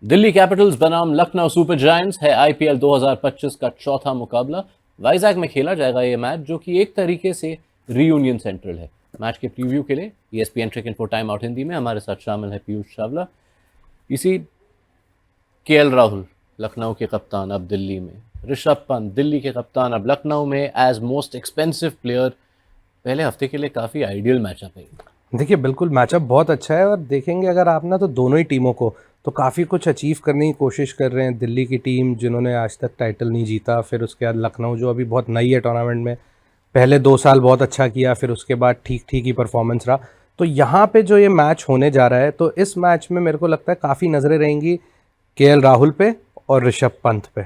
Delhi Capitals बनाम Lucknow super giants है IPL 2025 का चौथा मुकाबला। वाइजैक में खेला जाएगा ये मैच, जो कि एक तरीके से रीयूनियन सेंट्रल है। मैच के प्रीव्यू के लिए ESPN cricket for time out Hindi में हमारे साथ शामिल है पीयूष चावला। इसी केएल राहुल लखनऊ के कप्तान अब दिल्ली में, ऋषभ पंत दिल्ली के कप्तान अब लखनऊ में एज मोस्ट एक्सपेंसिव प्लेयर। पहले हफ्ते के लिए काफ़ी आइडियल मैचअप है। देखिए बिल्कुल मैचअप बहुत अच्छा है और देखेंगे अगर आप ना तो दोनों ही टीमों को तो काफ़ी कुछ अचीव करने की कोशिश कर रहे हैं। दिल्ली की टीम जिन्होंने आज तक टाइटल नहीं जीता, फिर उसके बाद लखनऊ जो अभी बहुत नई है टूर्नामेंट में, पहले 2 साल बहुत अच्छा किया, फिर उसके बाद ठीक ठीक ही परफॉर्मेंस रहा। तो यहाँ पे जो ये मैच होने जा रहा है तो इस मैच में मेरे को लगता है काफ़ी नज़रें रहेंगी केएल राहुल पे और ऋषभ पंत पे।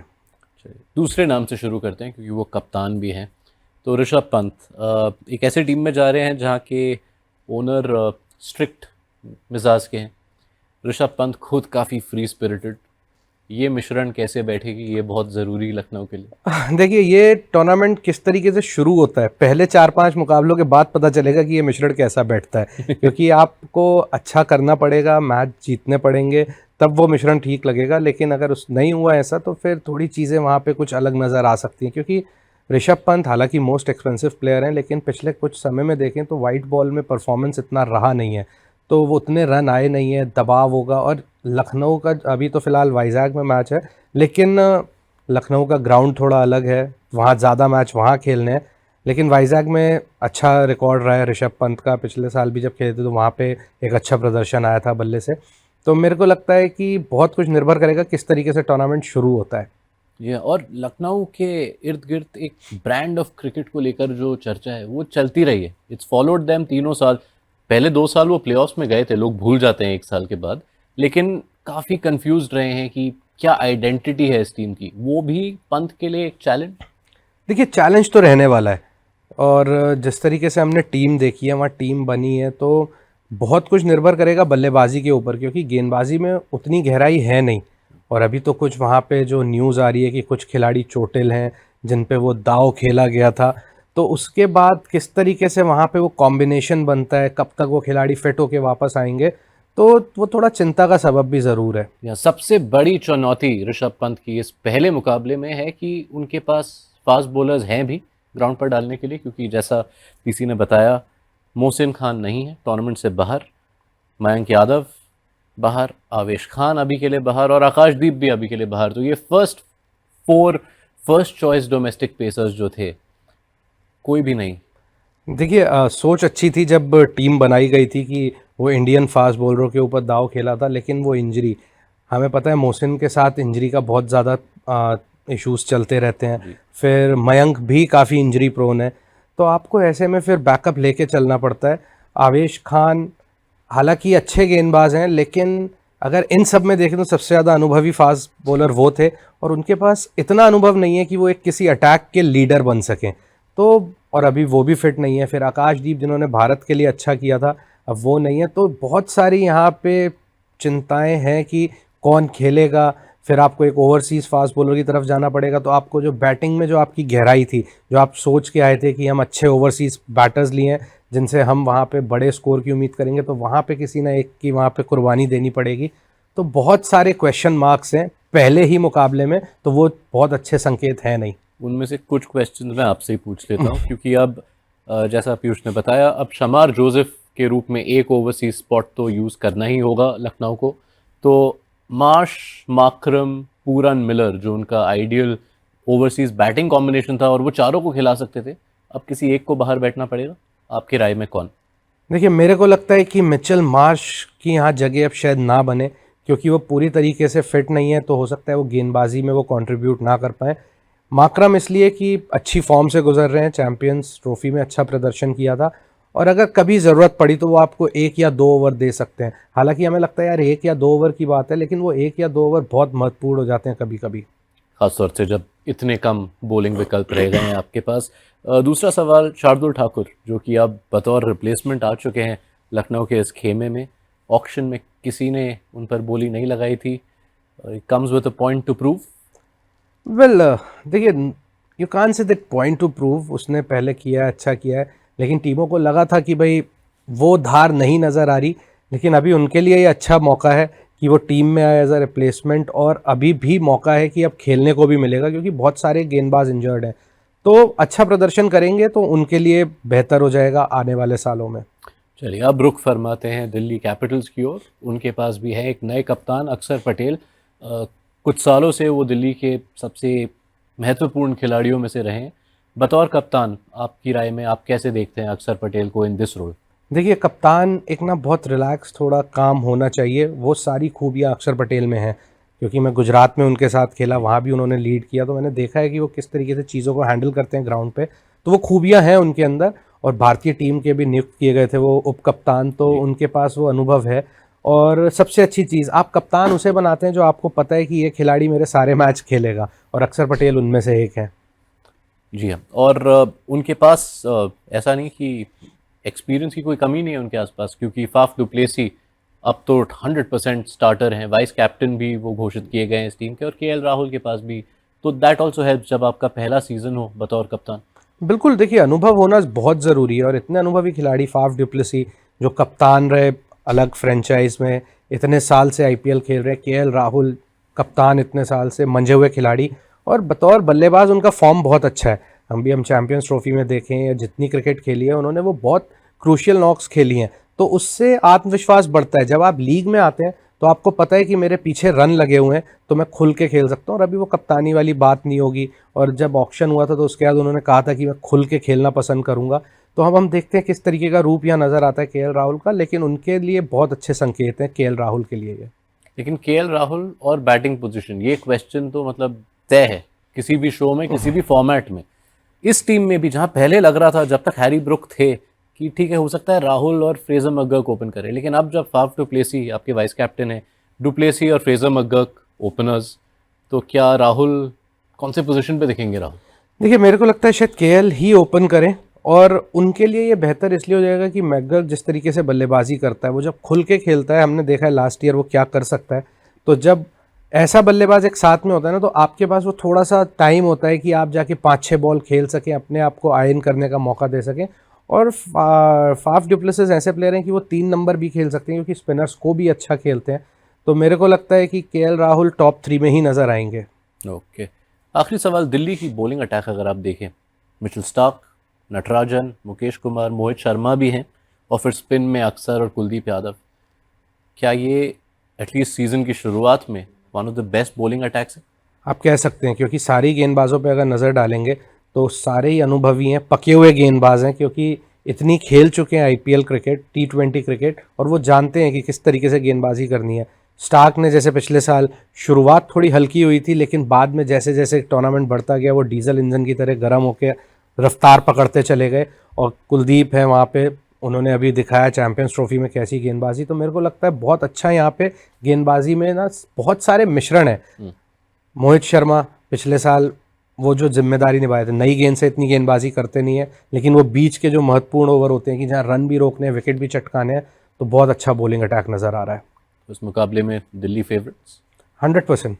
दूसरे नाम से शुरू करते हैं क्योंकि वो कप्तान भी हैं। तो ऋषभ पंत एक ऐसे टीम में जा रहे हैं जहाँ के ओनर स्ट्रिक्ट मिजाज के हैं। ऋषभ पंत खुद काफ़ी फ्री स्पिरिटेड। ये मिश्रण कैसे बैठेगी, ये बहुत ज़रूरी लखनऊ के लिए। देखिए ये टूर्नामेंट किस तरीके से शुरू होता है, पहले 4-5 मुकाबलों के बाद पता चलेगा कि ये मिश्रण कैसा बैठता है क्योंकि आपको अच्छा करना पड़ेगा, मैच जीतने पड़ेंगे, तब वो मिश्रण ठीक लगेगा। लेकिन अगर उस नहीं हुआ ऐसा तो फिर थोड़ी चीज़ें वहाँ पे कुछ अलग नज़र आ सकती हैं, क्योंकि ऋषभ पंत हालांकि मोस्ट एक्सपेंसिव प्लेयर हैं, लेकिन पिछले कुछ समय में देखें तो वाइट बॉल में परफॉर्मेंस इतना रहा नहीं है, तो वो उतने रन आए नहीं है, दबाव होगा। और लखनऊ का अभी तो फ़िलहाल वाइजैक में मैच है, लेकिन लखनऊ का ग्राउंड थोड़ा अलग है, वहाँ ज़्यादा मैच वहाँ खेलने हैं। लेकिन वाइजैक में अच्छा रिकॉर्ड रहा है ऋषभ पंत का, पिछले साल भी जब खेले थे तो वहाँ पे एक अच्छा प्रदर्शन आया था बल्ले से। तो मेरे को लगता है कि बहुत कुछ निर्भर करेगा किस तरीके से टूर्नामेंट शुरू होता है। ये और लखनऊ के इर्द गिर्द एक ब्रांड ऑफ क्रिकेट को लेकर जो चर्चा है वो चलती रही है। इट्स फॉलोड देम तीनों साल। पहले 2 साल वो प्लेऑफ्स में गए थे, लोग भूल जाते हैं 1 साल के बाद, लेकिन काफ़ी कंफ्यूज्ड रहे हैं कि क्या आइडेंटिटी है इस टीम की। वो भी पंत के लिए एक चैलेंज। देखिए चैलेंज तो रहने वाला है, और जिस तरीके से हमने टीम देखी है, वहाँ टीम बनी है, तो बहुत कुछ निर्भर करेगा बल्लेबाजी के ऊपर, क्योंकि गेंदबाजी में उतनी गहराई है नहीं। और अभी तो कुछ वहाँ पे जो न्यूज़ आ रही है कि कुछ खिलाड़ी चोटिल हैं जिन पे वो दांव खेला गया था, तो उसके बाद किस तरीके से वहाँ पे वो कॉम्बिनेशन बनता है, कब तक वो खिलाड़ी फिट होके वापस आएंगे, तो वो थोड़ा चिंता का सबब भी ज़रूर है। या सबसे बड़ी चुनौती ऋषभ पंत की इस पहले मुकाबले में है कि उनके पास फास्ट बॉलर्स हैं भी ग्राउंड पर डालने के लिए, क्योंकि जैसा पीसी ने बताया मोहसिन खान नहीं है टूर्नामेंट से बाहर, मयंक यादव बाहर, आवेश खान अभी के लिए बाहर और आकाशदीप भी अभी के लिए बाहर। तो ये फर्स्ट चॉइस डोमेस्टिक पेसर्स जो थे, कोई भी नहीं। देखिए सोच अच्छी थी जब टीम बनाई गई थी कि वो इंडियन फास्ट बॉलरों के ऊपर दाव खेला था, लेकिन वो इंजरी, हमें पता है मोहसिन के साथ इंजरी का बहुत ज़्यादा इश्यूज चलते रहते हैं, फिर मयंक भी काफ़ी इंजरी प्रोन है, तो आपको ऐसे में फिर बैकअप लेके चलना पड़ता है। आवेश खान हालांकि अच्छे गेंदबाज हैं, लेकिन अगर इन सब में देखें तो सबसे ज़्यादा अनुभवी फास्ट बॉलर वो थे, और उनके पास इतना अनुभव नहीं है कि वो एक किसी अटैक के लीडर बन सकें। तो और अभी वो भी फिट नहीं है। फिर आकाशदीप जिन्होंने भारत के लिए अच्छा किया था, अब वो नहीं है, तो बहुत सारी यहाँ पे चिंताएं हैं कि कौन खेलेगा। फिर आपको एक ओवरसीज़ फास्ट बॉलर की तरफ जाना पड़ेगा, तो आपको जो बैटिंग में जो आपकी गहराई थी, जो आप सोच के आए थे कि हम अच्छे ओवरसीज़ बैटर्स लिए हैं जिनसे हम वहाँ पे बड़े स्कोर की उम्मीद करेंगे, तो वहाँ पे किसी ना एक की वहाँ पे कुर्बानी देनी पड़ेगी। तो बहुत सारे क्वेश्चन मार्क्स हैं पहले ही मुकाबले में, तो वो बहुत अच्छे संकेत हैं नहीं। उनमें से कुछ क्वेश्चन मैं आपसे ही पूछ लेता हूँ क्योंकि अब जैसा पीयूष ने बताया, अब शमार जोसेफ के रूप में एक ओवरसीज स्पॉट तो यूज़ करना ही होगा लखनऊ को। तो मार्श, माकरम, पूरन, मिलर जो उनका आइडियल ओवरसीज बैटिंग कॉम्बिनेशन था और वो चारों को खिला सकते थे, अब किसी एक को बाहर बैठना पड़ेगा। आपकी राय में कौन? देखिए मेरे को लगता है कि मिचेल मार्श की यहाँ जगह अब शायद ना बने, क्योंकि वो पूरी तरीके से फिट नहीं है, तो हो सकता है वो गेंदबाजी में वो कंट्रीब्यूट ना कर पाए। माकरम इसलिए कि अच्छी फॉर्म से गुजर रहे हैं, चैंपियंस ट्रॉफी में अच्छा प्रदर्शन किया था, और अगर कभी ज़रूरत पड़ी तो वो आपको 1 या 2 ओवर दे सकते हैं। हालांकि हमें लगता है यार 1 या 2 ओवर की बात है, लेकिन वो 1 या 2 ओवर बहुत महत्वपूर्ण हो जाते हैं कभी कभी, खासतौर से जब इतने कम बॉलिंग विकल्प रह गए हैं आपके पास। दूसरा सवाल शार्दुल ठाकुर, जो कि अब बतौर रिप्लेसमेंट आ चुके हैं लखनऊ के इस खेमे में। ऑक्शन में किसी ने उन पर बोली नहीं लगाई थी। Comes with a point to prove. Well देखिए, you can say that point to prove, उसने पहले किया है, अच्छा किया है, लेकिन टीमों को लगा था कि भाई वो धार नहीं नज़र आ रही, लेकिन अभी उनके लिए ये अच्छा मौका है कि वो टीम में आए एज अ रिप्लेसमेंट, और अभी भी मौका है कि अब खेलने को भी मिलेगा क्योंकि बहुत सारे गेंदबाज इंजर्ड हैं। तो अच्छा प्रदर्शन करेंगे तो उनके लिए बेहतर हो जाएगा आने वाले सालों में। चलिए अब रुख फरमाते हैं दिल्ली कैपिटल्स की ओर। उनके पास भी है एक नए कप्तान अक्षर पटेल। कुछ सालों से वो दिल्ली के सबसे महत्वपूर्ण खिलाड़ियों में से रहे हैं। बतौर कप्तान आपकी राय में आप कैसे देखते हैं अक्षर पटेल को इन दिस रोल? देखिए, कप्तान एक ना बहुत रिलैक्स, थोड़ा काम होना चाहिए। वो सारी खूबियाँ अक्षर पटेल में हैं, क्योंकि मैं गुजरात में उनके साथ खेला, वहाँ भी उन्होंने लीड किया, तो मैंने देखा है कि वो किस तरीके से चीज़ों को हैंडल करते हैं ग्राउंड पे। तो वो खूबियाँ हैं उनके अंदर, और भारतीय टीम के भी नियुक्त किए गए थे वो उप कप्तान, तो उनके पास वो अनुभव है। और सबसे अच्छी चीज़, आप कप्तान उसे बनाते हैं जो आपको पता है कि ये खिलाड़ी मेरे सारे मैच खेलेगा, और अक्षर पटेल उनमें से एक है। जी हाँ। और उनके पास ऐसा नहीं कि एक्सपीरियंस की कोई कमी नहीं है उनके आसपास, क्योंकि फाफ डुप्लेसी अब तो 100% स्टार्टर हैं, वाइस कैप्टन भी वो घोषित किए गए हैं इस टीम के, और केएल राहुल के पास भी। तो दैट आल्सो हेल्प जब आपका पहला सीजन हो बतौर कप्तान। बिल्कुल, देखिए अनुभव होना बहुत ज़रूरी है, और इतने अनुभवी खिलाड़ी फाफ डुप्लेसी जो कप्तान रहे अलग फ्रेंचाइज में, इतने साल से आईपीएल खेल रहे हैं, केएल राहुल कप्तान इतने साल से, मंजे हुए खिलाड़ी, और बतौर बल्लेबाज उनका फॉर्म बहुत अच्छा है। हम चैंपियंस ट्रॉफी में देखें या जितनी क्रिकेट खेली है उन्होंने, वो बहुत क्रूशियल नॉक्स खेली हैं, तो उससे आत्मविश्वास बढ़ता है। जब आप लीग में आते हैं तो आपको पता है कि मेरे पीछे रन लगे हुए हैं, तो मैं खुल के खेल सकता हूँ, और अभी वो कप्तानी वाली बात नहीं होगी। और जब ऑक्शन हुआ था तो उसके बाद उन्होंने कहा था कि मैं खुल के खेलना पसंद करूंगा। तो अब हम देखते हैं किस तरीके का रूप यहाँ नज़र आता है केएल राहुल का, लेकिन उनके लिए बहुत अच्छे संकेत हैं केएल राहुल के लिए ये। लेकिन केएल राहुल और बैटिंग पोजीशन, ये क्वेश्चन तो मतलब तय है किसी भी शो में, किसी भी फॉर्मेट में। इस टीम में भी जहां पहले लग रहा था जब तक हैरी ब्रुक थे कि ठीक है हो सकता है राहुल और फ्रेजर मैकगर्क ओपन करें, लेकिन अब जब फाफ डुप्लेसी आपके वाइस कैप्टन है, डुप्लेसी और फ्रेजर मैकगर्क ओपनर्स, तो क्या राहुल कौन से पोजीशन पे दिखेंगे राहुल? देखिए, मेरे को लगता है शायद केएल ही ओपन करें, और उनके लिए ये बेहतर इसलिए हो जाएगा कि मैकगर्क जिस तरीके से बल्लेबाजी करता है, वो जब खुल के खेलता है, हमने देखा है लास्ट ईयर वो क्या कर सकता है। तो जब ऐसा बल्लेबाज एक साथ में होता है ना, तो आपके पास वो थोड़ा सा टाइम होता है कि आप जाके 5-6 बॉल खेल सकें, अपने आप को आयन करने का मौका दे सकें। और फाफ डुप्लेसिस ऐसे प्लेयर हैं कि वो 3 नंबर भी खेल सकते हैं, क्योंकि स्पिनर्स को भी अच्छा खेलते हैं। तो मेरे को लगता है कि केएल राहुल टॉप 3 में ही नज़र आएंगे। ओके। आखिरी सवाल, दिल्ली की बॉलिंग अटैक अगर आप देखें, मिचेल स्टार्क, नटराजन, मुकेश कुमार, मोहित शर्मा भी हैं, और फिर स्पिन में अक्सर और कुलदीप यादव। क्या ये एटलीस्ट सीजन की शुरुआत में one of the best bowling attacks है? आप कह सकते हैं, क्योंकि सारी गेंदबाजों पे अगर नज़र डालेंगे तो सारे ही अनुभवी हैं, पके हुए गेंदबाज हैं, क्योंकि इतनी खेल चुके हैं आईपीएल क्रिकेट, टी20 क्रिकेट, और वो जानते हैं कि किस तरीके से गेंदबाजी करनी है। स्टार्क ने जैसे पिछले साल शुरुआत थोड़ी हल्की हुई थी, लेकिन बाद में जैसे जैसे टूर्नामेंट बढ़ता गया वो डीजल इंजन की तरह गर्म होकर रफ्तार पकड़ते चले गए। और कुलदीप है वहाँ पे, उन्होंने अभी दिखाया चैंपियंस ट्रॉफी में कैसी गेंदबाजी। तो मेरे को लगता है बहुत अच्छा यहाँ पे गेंदबाजी में ना बहुत सारे मिश्रण है। मोहित शर्मा पिछले साल वो जो जिम्मेदारी निभाए थे, नई गेंद से इतनी गेंदबाजी करते नहीं है, लेकिन वो बीच के जो महत्वपूर्ण ओवर होते हैं कि जहाँ रन भी रोकने हैं, विकेट भी चटकाने हैं, तो बहुत अच्छा बॉलिंग अटैक नज़र आ रहा है उस मुकाबले में दिल्ली फेवरेट्स? 100%।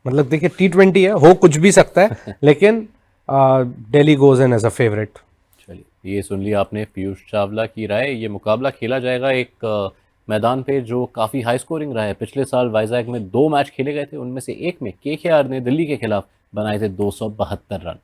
मतलब देखिए, टी20 है, हो कुछ भी सकता है, लेकिन Delhi goes in as a favourite. चलिए, ये सुन लिया आपने पीयूष चावला की राय। ये मुकाबला खेला जाएगा एक मैदान पे जो काफ़ी हाई स्कोरिंग रहा है। पिछले साल वाइजैक में 2 मैच खेले गए थे, उनमें से एक में केकेआर ने दिल्ली के खिलाफ बनाए थे 272 रन।